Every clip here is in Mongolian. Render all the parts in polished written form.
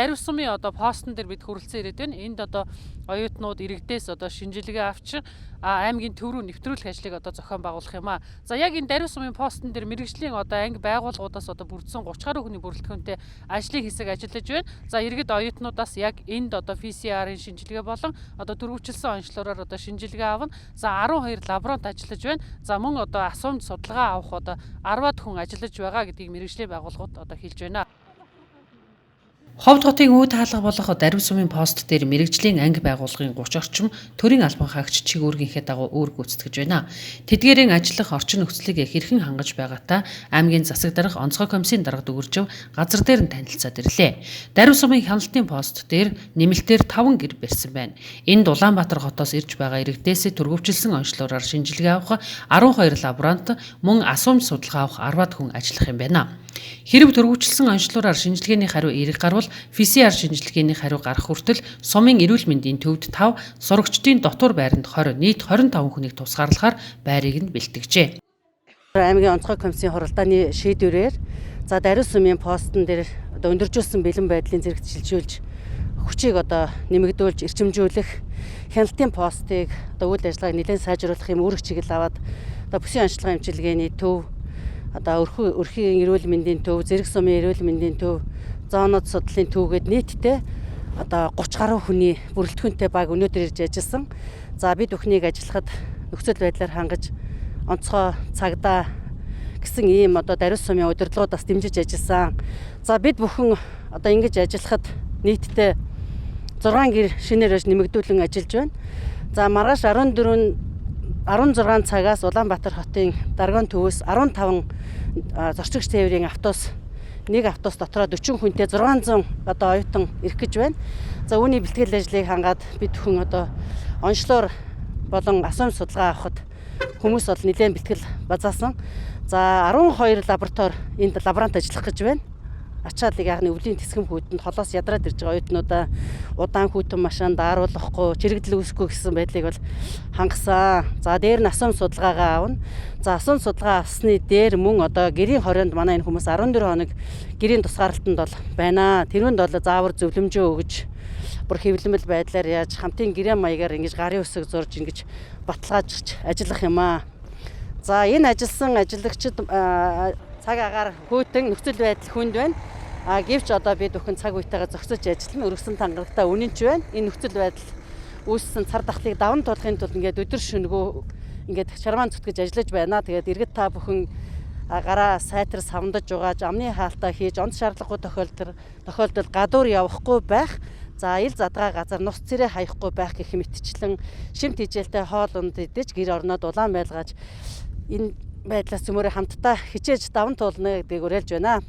даруй сумын одоо постн дээр бид хүрэлцэн ирээд байна. Энд одоо оюутнууд иргэдээс одоо шинжилгээ авч аймгийн төв рүү нэвтрүүлэх ажлыг одоо зохион байгуулах юм аа. За яг энэ даруй сумын постн дээр мэрэгжлийн одоо анги байгууллагуудаас одоо бүрдсэн 30 гаруй хүний бүрэлдэхүүнтэй ажлын хэсэг ажиллаж байна. За иргэд оюутнуудаас яг энд одоо PCR-ын шинжилгээ болон одоо дөрвөлжилсэн онцлогоор одоо шинжилгээ авна. За 12 лаборант ажиллаж байна. За мөн одоо асуумж судалгаа авах одоо 10-аад хүн ажиллаж байгаа гэдгийг мэрэгжлийн байгууллагууд одоо хэлж байна. Ховд хотын үе таалга болох даруй сумын пост дээр мэрэгжлийн анги байгууллагын 30 орчим төрийн албан хаагч чигүүргийнхээ дагуу үүрэг гүйцэтгэж байна. Тэдгээрийн ажиллах орчин нөхцөлийг хэрхэн хангаж байгаатай аймгийн засаг дарга онцгой комиссийн дарга Дүгүржив газар дээр нь танилцаад ирлээ. Даруй сумын хяналтын пост дээр нэмэлтээр 5 гэр барьсан байна. Энд Улаанбаатар хотоос ирж байгаа иргэдээс төрөвчлсөн онцлогоор шинжилгээ авах 12 лаборант мөн асуумж судалгаа авах 10-аад хүн ажиллах юм байна. Хэрв төрөвчлсөн онцлогоор шинжилгээний хариу эерэг гарвал PCR шинжилгээний хариу гарах хүртэл сумын эрүүл мэндийн төвд 5, сурагчдын дотор байранд 20, нийт 25 хүнийг тусгаарлахаар байрыг нь бэлтгэжээ. Аймгийн онцгой комиссийн хуралдааны шийдвэрээр за даруй сумын постн дээр одоо өндөржүүлсэн бэлэн байдлын зэрэгт шилжүүлж хүчийг одоо нэмэгдүүлж эрчимжүүлэх хяналтын постыг одоо үйл ажиллагааг нэлээд сайжруулах юм үүрэг чиглэл аваад одоо бүсийн онцлогын эмчилгээний төв одоо өрхийн эрүүл мэндийн төв, зэрэг сумын эрүүл мэндийн төв, зоонууд судлалын төв гээд нийтдээ одоо 30 гаруй хүний бүрэлдэхүүнтэй баг өнөөдөр ирж ажилласан. За бид бүхнийг ажиллахад нөхцөл байдлаар хангаж онцгой цагдаа гэсэн ийм одоо даруй сумын удирдлагуудаас дэмжиж ажилласан. За бид бүхэн одоо ингэж ажиллахад нийтдээ 6 гэр шинээр нэмэгдүүлэн ажиллаж байна. За маргааш 16 цагаас Улаанбаатар хотын Даргон төвөөс 15 зорчигч тээврийн автобус нэг автобус дотроо 40 хүнтэй 600 одоо оюутан ирэх гэж байна. За үүний бэлтгэл ажлыг хангаад бид хүн одоо онцлоор болон асуумж судалгаа авахд хүмүүс бол нэлээд бэлтгэл базаасан. За 12 лаборатори энд лаборант ажиллах гэж байна. Ачаалыг яахны өвлийн тэсгэм хүйтэнд холоос ядраад ирж байгаа оюутнуудаа удаан хүйтэн машин дааруулахгүй, чирэгдэл үүсэхгүй гэсэн байдлыг бол хангасан. За дээр нь асуумж судалгаагаа авна. За асуумж судалгаа авсны дээр мөн одоо гэрийн хорионд манай энэ хүмүүс 14 хоног гэрийн тусгаарлалтанд бол байна. Тэрүүнд бол заавар зөвлөмжөө өгж бүр хэвлэмэл байдлаар яаж хамтын гэрээ маягаар ингэж гарын үсэг зурж ингэж баталгаажж ажиллах юм аа. За энэ ажилласан ажиллагчид цаг агаар хүйтэн нөхцөл байдал хүнд байна. Гэвч одоо бид бүхэн цаг үетэйгээ зохицож ажиллана. Өргөсөн тангарагтаа үнэнч байна. Энэ нөхцөл байдал үүссэн цар тахлыг даван туулахын тулд ингээд өдөр шөнөгөө ингээд шармаан зүтгэж ажиллаж байна. Тэгээд иргэд та бүхэн гараа сайтар савндаж угааж амны хаалтаа хийж онц шаардлагагүй тохиолдолд гадуур явахгүй байх. За ил задгаа газар нус цэрэ хаяхгүй байх гэх мэтчлэн шимт хижээлтэй хоол унд идэж гэр орноод улаан байлгаж энэ байдлаас цөмөрөө хамтдаа хичээж даван туулна гэдгийг уриалж байна.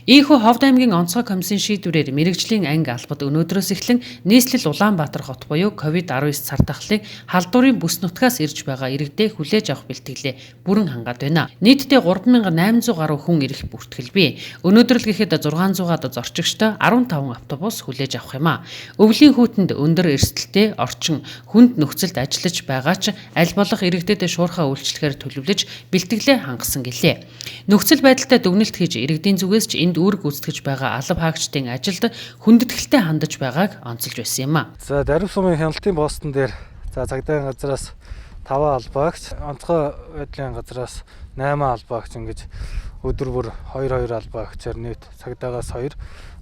Ийхүү Ховд аймгийн онцгой комиссийн шийдвэрээр мэрэгжлийн анги албад өнөөдрөөс эхлэн нийслэл Улаанбаатар хот буюу COVID-19 цар тахлыг халдварын бүс нутгаас ирж байгаа иргэдээ хүлээж авах бэлтгэлээ бүрэн хангаад байна. Нийтдээ 3800 гаруй хүн ирэх бүртгэл бий. Өнөөдөр л гэхэд 600-аад зорчигчтой 15 автобус хүлээж авах юм а. Өвлийн хүүтэнд өндөр эрсдэлтэй орчин хүнд нөхцөлд ажиллаж байгаа ч аль болох иргэдэд шуурхаа үйлчлэхээр төлөвлөж бэлтгэлээ хангасан гэлээ. Нөхцөл байдалтай дүгнэлт хийж иргэдийн зүгээс энд үүрэг гүйцэтгэж байгаа алба хаагчдын ажилд хүндэтгэлтэй хандаж байгааг онцолж байсан юм а. За даруй сумын хяналтын постн дээр цагдаагийн газраас 5 албаагч, онцгой байдлын газраас 8 албаагч ингэж өдөр бүр 2 албаагчаар нийт цагдаагаас 2,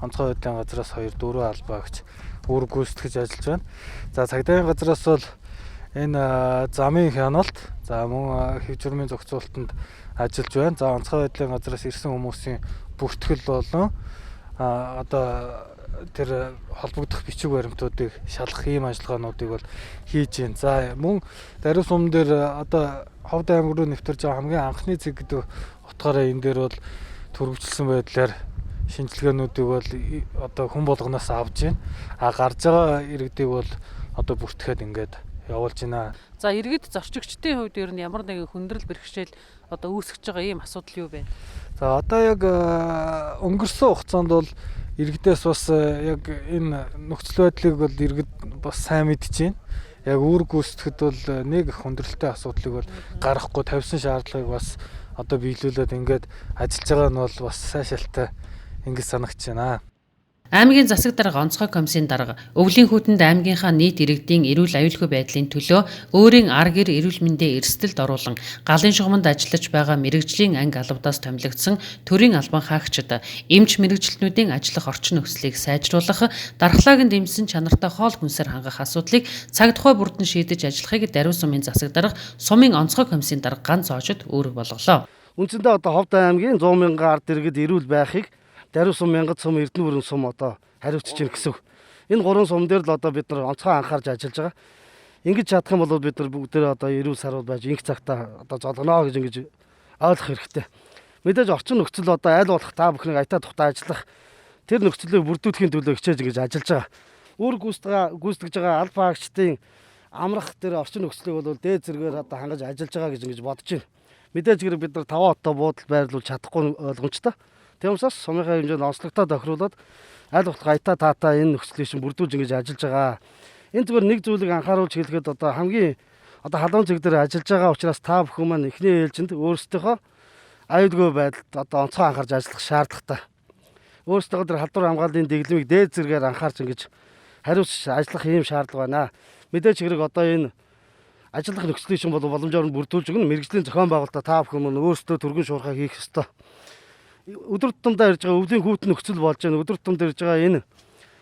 онцгой байдлын газраас 2, 4 албаагч үүрэг гүйцэтгэж ажиллаж байна. За цагдаагийн газраас бол энэ замын хяналт, за мөн хэв журмын зохицуулалтанд ажиллаж байна. За онцгой байдлын газраас ирсэн хүмүүсийн бүртгэл болон одоо тэр холбогдох бичиг баримтуудыг шалгах ийм ажиллагаануудыг бол хийж байна. За мөн даруй сум дээр одоо Ховд аймаг руу нэвтэрж байгаа хамгийн анхны зэг гэдэг утгаараа энэ дээр бол төрөвчлсөн байдлаар шинжилгээнүүдийг бол одоо хүн болгоноос авж байна. Гарч байгаа иргэдийг бол одоо бүртгээд ингээд явуулж байна. За иргэд зорчигчдын хувьд ер нь ямар нэгэн хүндрэл бэрхшээл одоо үүсгэж байгаа ийм асуудал юу вэ? За одоо яг өнгөрсөн хугацаанд бол иргэдээс бас яг энэ нөхцөл байдлыг бол иргэд бас сайн мэдж байна. Яг үүрэг гүйцэтгэхэд бол нэг их хүндрэлтэй асуудлыг бол гаргахгүй тавьсан шаардлагыг бас одоо биелүүлээд ингээд ажиллаж байгаа нь бол бас сайшаалтай ингэж санагч байна. Аймгийн засаг дарга онцгой комиссийн дарга өвлийн хүүтэнд аймгийнхаа нийт иргэдийн эрүүл аюулгүй байдлын төлөө өөрийн ар гэр эрүүл мэндийн эрсдэлд оруулан галын шугамд ажиллаж байгаа мэрэгжлийн анги албадаас томилогдсон төрийн албан хаагчид эмч мэрэгчлэтнүүдийн ажиллах орчин нөхцөлийг сайжруулах, дархлааг нь дэмжсэн чанартай хоол хүнсээр хангах асуудлыг цаг тухай бүрдэн шийдэж ажиллахыг Даруй сумын засаг дарга сумын онцгой комиссийн дарга ганц оожид үүрэг болголоо. Үндсэндээ одоо Ховд аймгийн 100 мянган ард иргэд эрүүл байхыг Даруй сум, Мянгат сум, Эрдэнэ бүрэн сум одоо хариуцж байна гэсэн. Энэ гурван сум дээр л одоо бид нар онцгой анхаарч ажиллаж байгаа. Ингэж чадах юм бол бид нар бүгдээ одоо эрүүл сарвал байж инх цагтаа одоо золгоно гэж ингэж ойлгох хэрэгтэй. Мэдээж орчин нөхцөл одоо аль болох та бүхнийг аятаа тухтай ажиллах тэр нөхцөлийг бүрдүүлэхийн төлөө хичээж ингэж ажиллаж байгаа. Үүрэг гүйцэтгэж байгаа алба хаагчдын амрах тэр орчин нөхцөлийг бол дээд зэргээр одоо хангаж ажиллаж байгаа гэж ингэж бодож байна. Мэдээж хэрэг бид нар 5 отоо буудал байрлуулж чадахгүй ойлгомжтой. Тийм учраас сумынхаа хэмжээнд онцлогтой тохируулаад аль болох аятаа таатаа энэ нөхцөлийг шин бүрдүүлж ингэж ажиллаж байгаа. Энэ зүгээр нэг зүйлийг анхааруулж хэлэхэд одоо хамгийн одоо халуун зэг дээр ажиллаж байгаа учраас та бүхэн маань эхний ээлжинд өөрсдийнхөө аюулгүй байдалд одоо онцгой анхаарч ажиллах шаардлагатай. Өөрсдөө тэр халдвар хамгааллын дэглэмийг дээд зэргээр анхаарч ингэж хариуцж ажиллах ийм шаардлага байна. Мэдээж хэрэг одоо энэ ажиллах нөхцөлийг шин боломжоор нь бүрдүүлж өгнө. Мэргэжлийн зохион байгуулалтаа та бүхэн маань өөрсдөө түргэн шуурхаа хийх ёстой. Өдөр тутамдаа ирж байгаа өвлийн хүүтэн нөхцөл болж байна. Өдөр тутамд ирж байгаа энэ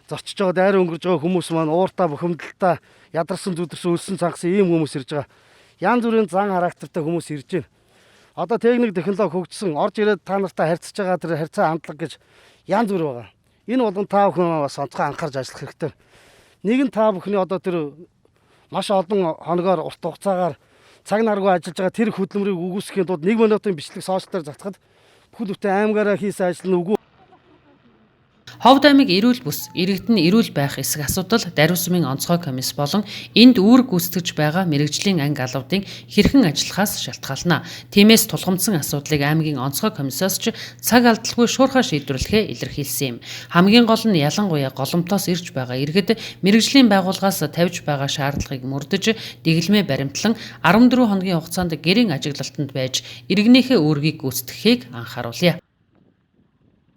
зорчиж байгаа дайраа өнгөрж байгаа хүмүүс маань ууртаа бухимдалтай ядарсан зүдэрсэн өлсөн цангасан ийм хүмүүс ирж байгаа. Янз бүрийн зан характертай хүмүүс ирж байна. Одоо техник технологи хөгжсөн орж ирээд та нартай харьцаж байгаа тэр харьцаа хандлага гэж янз бүр байгаа. Энэ болгон та бүхэн бас онцгой анхаарч ажиллах хэрэгтэй. Нэг нь та бүхний одоо тэр маш олон хоногоор урт хугацаагаар цаг наргүй ажиллаж байгаа тэр хөдөлмөрийг үгүйсгэхийн тулд 1 минутын бичлэг сошиалаар захихад бүхэл бүтэн аймгаараа хийсэн ажил нь үгүй. Ховд аймаг эрүүл бүс, иргэдэн эрүүл байх эсэх асуудал Даруй сумын онцгой комисс болон энд үүрэг гүйцэтгэж байгаа мэрэгжлийн анги албадын хэрхэн ажиллахаас шалтгаална. Тиймээс тулгамдсан асуудлыг аймгийн онцгой комиссоос ч цаг алдалгүй шуурхаа шийдвэрлэхээ илэрхийлсэн юм. Хамгийн гол нь ялангуяа голомтоос ирж байгаа иргэд мэрэгжлийн байгууллагаас тавьж байгаа шаардлагыг мөрдөж дэглэмээ баримтлан 14 хоногийн хугацаанд гэрийн ажиглалтанд байж иргэнийхээ үүргийг гүйцэтгэхийг анхааруулъя.